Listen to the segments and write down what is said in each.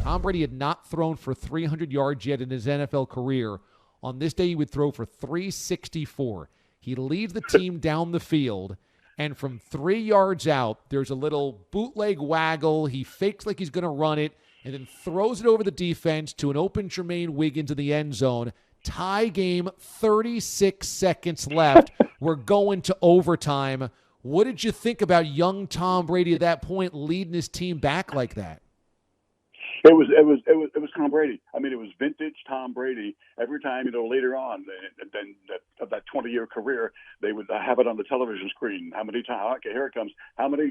Tom Brady had not thrown for 300 yards yet in his NFL career. On this day, he would throw for 364. He leads the team down the field, and from 3 yards out, there's a little bootleg waggle. He fakes like he's going to run it, and then throws it over the defense to an open Jermaine Wiggins to the end zone. Tie game, 36 seconds left. We're going to overtime. What did you think about young Tom Brady at that point leading his team back like that? It was Tom Brady. I mean, it was vintage Tom Brady. Every time, later on, then that 20-year career, they would have it on the television screen. How many times? Okay, here it comes. How many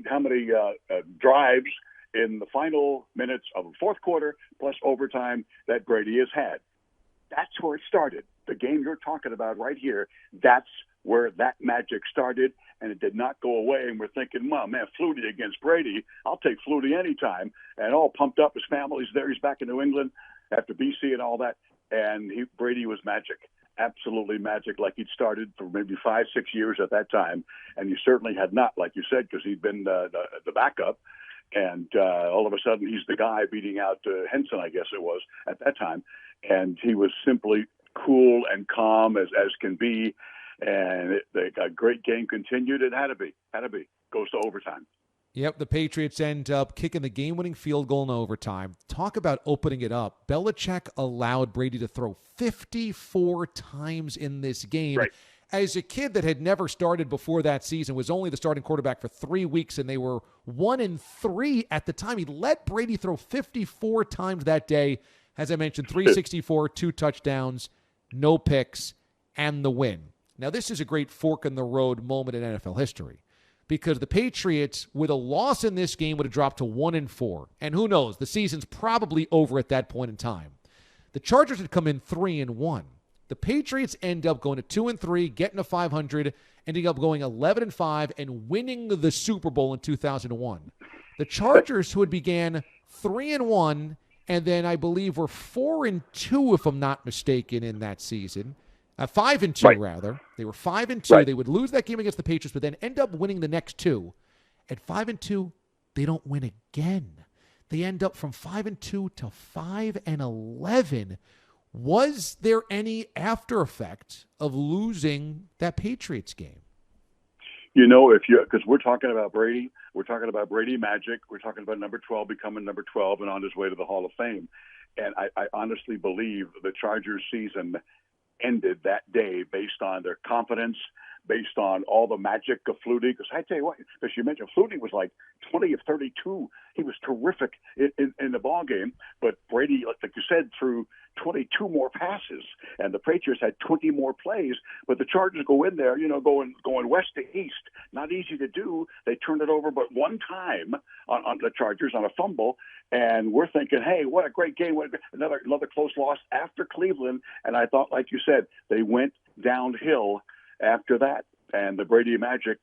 drives in the final minutes of the fourth quarter plus overtime that Brady has had? That's where it started. The game you're talking about right here, that's where that magic started, and it did not go away. And we're thinking, well, man, Flutie against Brady, I'll take Flutie anytime. And all pumped up. His family's there. He's back in New England after BC and all that. And Brady was magic, absolutely magic, like he'd started for maybe 5-6 years at that time. And he certainly had not, like you said, because he'd been the backup. And all of a sudden, he's the guy beating out Henson, I guess it was, at that time. And he was simply cool and calm as can be. And a great game continued. It had to be. Goes to overtime. Yep, the Patriots end up kicking the game-winning field goal in overtime. Talk about opening it up. Belichick allowed Brady to throw 54 times in this game. Right. As a kid that had never started before that season, was only the starting quarterback for 3 weeks, and they were 1-3 at the time. He let Brady throw 54 times that day. As I mentioned, 364, 2 touchdowns, no picks, and the win. Now, this is a great fork-in-the-road moment in NFL history because the Patriots, with a loss in this game, would have dropped to 1-4. And who knows? The season's probably over at that point in time. The Chargers had come in 3-1. The Patriots end up going to 2-3, getting to 500, ending up going 11-5, and winning the Super Bowl in 2001. The Chargers, who had began 3-1, and then I believe were 4-2, if I'm not mistaken, in that season. 5-2, right. Rather. They were 5-2. Right. They would lose that game against the Patriots, but then end up winning the next two. At 5-2, they don't win again. They end up from 5-2 to 5-11. Was there any after effect of losing that Patriots game? Because we're talking about Brady, we're talking about Brady magic, we're talking about number 12 becoming number 12 and on his way to the Hall of Fame. And I honestly believe the Chargers season ended that day based on their confidence, based on all the magic of Flutie. Because I tell you what, because you mentioned Flutie was like 20 of 32. He was terrific in the ball game. But Brady, like you said, threw 22 more passes, and the Patriots had 20 more plays. But the Chargers go in there, going west to east. Not easy to do. They turned it over but one time on the Chargers on a fumble. And we're thinking, hey, what a great game. Another close loss after Cleveland. And I thought, like you said, they went downhill after that. And the Brady magic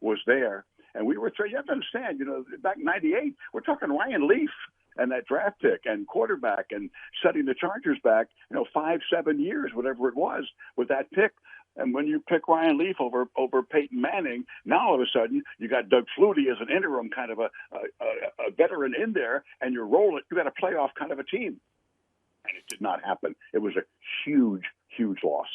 was there. And we were, you have to understand, back in 98, we're talking Ryan Leaf and that draft pick and quarterback and setting the Chargers back, 5-7 years, whatever it was, with that pick. And when you pick Ryan Leaf over Peyton Manning, now all of a sudden you got Doug Flutie as an interim kind of a veteran in there, and you're rolling. You got a playoff kind of a team. And it did not happen. It was a huge, huge loss.